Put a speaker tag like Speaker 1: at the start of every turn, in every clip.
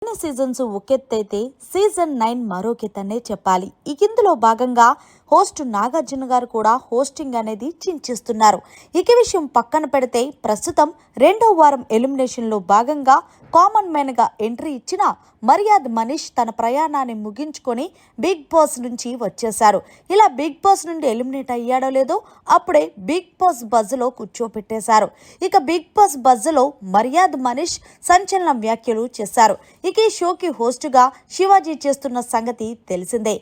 Speaker 1: అన్ని seasons ఒకెత్తైతే season 9 మరోకెత్తనే చెప్పాలి. ఇందులో భాగంగా హోస్ట్ నాగార్జున గారు కూడా హోస్టింగ్ అనేది చించేస్తున్నారు. ఈ విషయం పక్కన పెడితే ప్రస్తుతం రెండో వారం ఎలిమినేషన్లో భాగంగా కామన్ మ్యాన్ గా ఎంట్రీ ఇచ్చిన మర్యాద్ మనీష్ తన ప్రయాణాన్ని ముగించుకొని బిగ్ బాస్ నుంచి వచ్చేశారు. ఇలా బిగ్ బాస్ నుండి ఎలిమినేట్ అయ్యాడో లేదో అప్పుడే బిగ్ బాస్ బజ్ లో కూర్చోపెట్టేశారు. ఇక బిగ్ బాస్ బజ్ లో మర్యాద్ మనీష్ సంచలన వ్యాఖ్యలు చేశారు. ఇక ఈ షోకి హోస్ట్ గా శివాజీ చేస్తున్న సంగతి తెలిసిందే.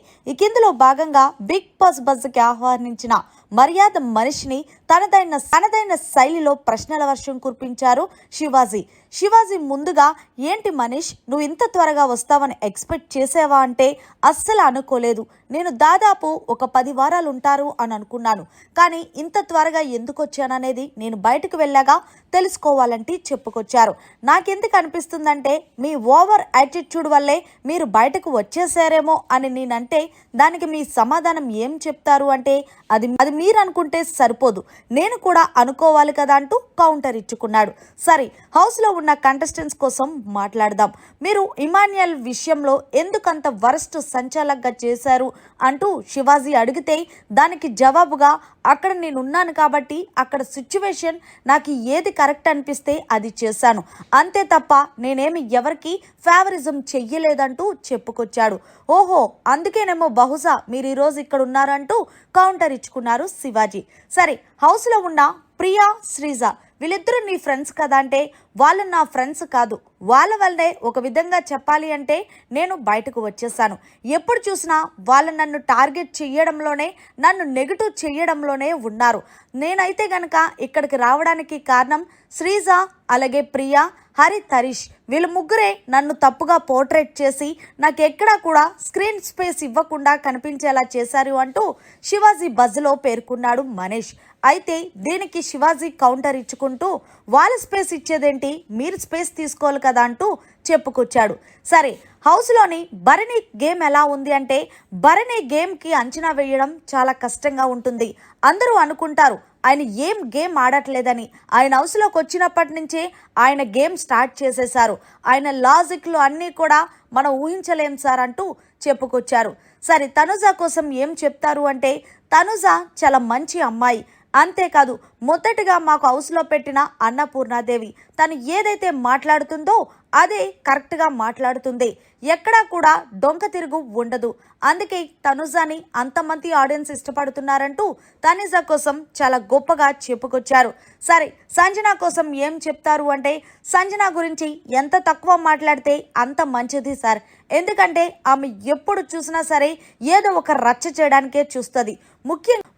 Speaker 1: ఇందులో భాగంగా బిగ్ బాస్ బజ్ కి ఆహ్వానించిన మర్యాద మనీష్ని తనదైన శైలిలో ప్రశ్నల వర్షం కురిపించారు శివాజీ ముందుగా, ఏంటి మనీష్, నువ్వు ఇంత త్వరగా వస్తావని ఎక్స్పెక్ట్ చేసావా అంటే అస్సలు అనుకోలేదు. నేను దాదాపు ఒక 10 వారాలు ఉంటారు అని అనుకున్నాను. కానీ ఇంత త్వరగా ఎందుకు వచ్చాననేది నేను బయటకు వెళ్ళాగా తెలుసుకోవాలంటే చెప్పుకొచ్చారు. నాకెందుకు అనిపిస్తుందంటే మీ ఓవర్ యాటిట్యూడ్ వల్లే మీరు బయటకు వచ్చేసారేమో అని నేనంటే దానికి మీ సమాధానం ఏం చెప్తారు అంటే అది మీరు అనుకుంటే సరిపోదు, నేను కూడా అనుకోవాలి కదా అంటూ కౌంటర్ ఇచ్చుకున్నాడు. సరే, హౌస్లో ఉన్న కంటెస్టెంట్స్ కోసం మాట్లాడదాం. మీరు ఇమాన్యుయల్ విషయంలో ఎందుకంత వరస్ట్ సంచాలకంగా చేశారు అంటూ శివాజీ అడిగితే దానికి జవాబుగా, అక్కడ నేనున్నాను కాబట్టి అక్కడ సిచ్యువేషన్ నాకు ఏది కరెక్ట్ అనిపిస్తే అది చేశాను, అంతే తప్ప నేనేమి ఎవరికి ఫేవరిజం చెయ్యలేదంటూ చెప్పుకొచ్చాడు. ఓహో, అందుకేనేమో బహుశా మీరు ఈరోజు ఇక్కడ ఉన్నారంటూ కౌంటర్ ఇచ్చుకున్నారు శివాజీ. సరే, హౌస్లో ఉన్న ప్రియా, శ్రీజ వీళ్ళిద్దరూ నీ ఫ్రెండ్స్ కదా అంటే వాళ్ళు నా ఫ్రెండ్స్ కాదు, వాళ్ళ వల్లనే ఒక విధంగా చెప్పాలి అంటే నేను బయటకు వచ్చేసాను. ఎప్పుడు చూసినా వాళ్ళు నన్ను టార్గెట్ చేయడంలోనే, నన్ను నెగిటివ్ చేయడంలోనే ఉన్నారు. నేనైతే గనక ఇక్కడికి రావడానికి కారణం శ్రీజ, అలాగే ప్రియా, హరీష్ వీళ్ళ ముగ్గురే నన్ను తప్పుగా పోర్ట్రేట్ చేసి నాకు ఎక్కడా కూడా స్క్రీన్ స్పేస్ ఇవ్వకుండా కనిపించేలా చేశారు అంటూ శివాజీ బజ్లో పేర్కొన్నాడు మనీష్. అయితే దీనికి శివాజీ కౌంటర్ ఇచ్చుకుంటూ వాళ్ళ స్పేస్ ఇచ్చేదేంటి, మీరు స్పేస్ తీసుకోవాలి కదా అంటూ చెప్పుకొచ్చాడు. సరే, హౌస్లోని భరణి గేమ్ ఎలా ఉంది అంటే భరణి గేమ్కి అంచనా వేయడం చాలా కష్టంగా ఉంటుంది. అందరూ అనుకుంటారు ఆయన ఏం గేమ్ ఆడట్లేదని. ఆయన హౌస్లోకి వచ్చినప్పటి నుంచే ఆయన గేమ్ స్టార్ట్ చేసేశారు. ఆయన లాజిక్లు అన్నీ కూడా మనం ఊహించలేం సార్ అంటూ చెప్పుకొచ్చారు. సరే, తనుజ కోసం ఏం చెప్తారు అంటే తనుజ చాలా మంచి అమ్మాయి, అంతేకాదు మొదటగా మాకు హౌస్లో పెట్టిన అన్నపూర్ణాదేవి తను ఏదైతే మాట్లాడుతుందో అదే కరెక్ట్గా మాట్లాడుతుంది, ఎక్కడా కూడా డొంక తిరుగు ఉండదు. అందుకే తనుజాని అంతమంది ఆడియన్స్ ఇష్టపడుతున్నారంటూ తనుజ కోసం చాలా గొప్పగా చెప్పుకొచ్చారు. సరే, సంజన కోసం ఏం చెప్తారు అంటే సంజన గురించి ఎంత తక్కువ మాట్లాడితే అంత మంచిది సార్, ఎందుకంటే ఆమె ఎప్పుడు చూసినా సరే ఏదో ఒక రచ్చ చేయడానికే చూస్తుంది.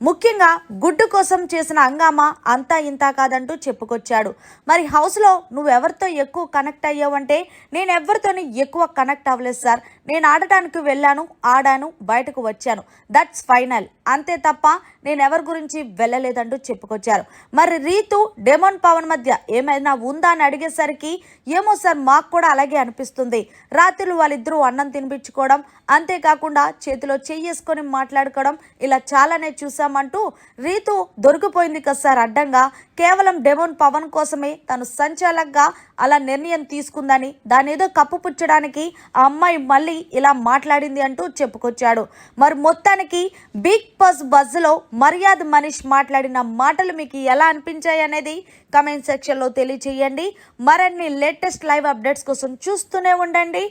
Speaker 1: ముఖ్యంగా గుడ్డు కోసం చేసిన హంగామా అంతా ఇంతా కాదంటూ చెప్పుకొచ్చాడు. మరి హౌస్లో నువ్వెవరితో ఎక్కువ కనెక్ట్ అయ్యావంటే నేను ఎవరితోని ఎక్కువ కనెక్ట్ అవ్వలేదు సార్, నేను ఆడటానికి వెళ్ళాను, ఆడాను, బయటకు వచ్చాను, దట్స్ ఫైనల్, అంతే తప్ప నేను ఎవరి గురించి వెళ్ళలేదంటూ చెప్పుకొచ్చారు. మరి రీతు, డెమోన్ పవన్ మధ్య ఏమైనా ఉందా అని అడిగేసరికి ఏమో సార్, మాకు కూడా అలాగే అనిపిస్తుంది. రాత్రులు వాళ్ళిద్దరూ అన్నం తినిపించుకోవడం, అంతేకాకుండా చేతిలో చెయ్యేసుకొని మాట్లాడుకోవడం, ఇలా చాలానే చూసామంటూ రీతు దొరికిపోయింది కదా సార్ అడ్డంగా. కేవలం డెమోన్ పవన్ కోసమే తను సంచాలకంగా అలా నిర్ణయం తీసుకుందని, దాని ఏదో కప్పుపుచ్చడానికి ఆ అమ్మాయి మళ్ళీ ఇలా మాట్లాడింది అంటూ చెప్పుకొచ్చాడు. మరి మొత్తానికి బిగ్ బాస్ బజ్లో మర్యాద మనీష్ మాట్లాడిన మాటలు మీకు ఎలా అనిపించాయి అనేది కమెంట్ సెక్షన్లో తెలియచేయండి. మరిన్ని లేటెస్ట్ లైవ్ అప్డేట్స్ కోసం చూస్తూనే ఉండండి.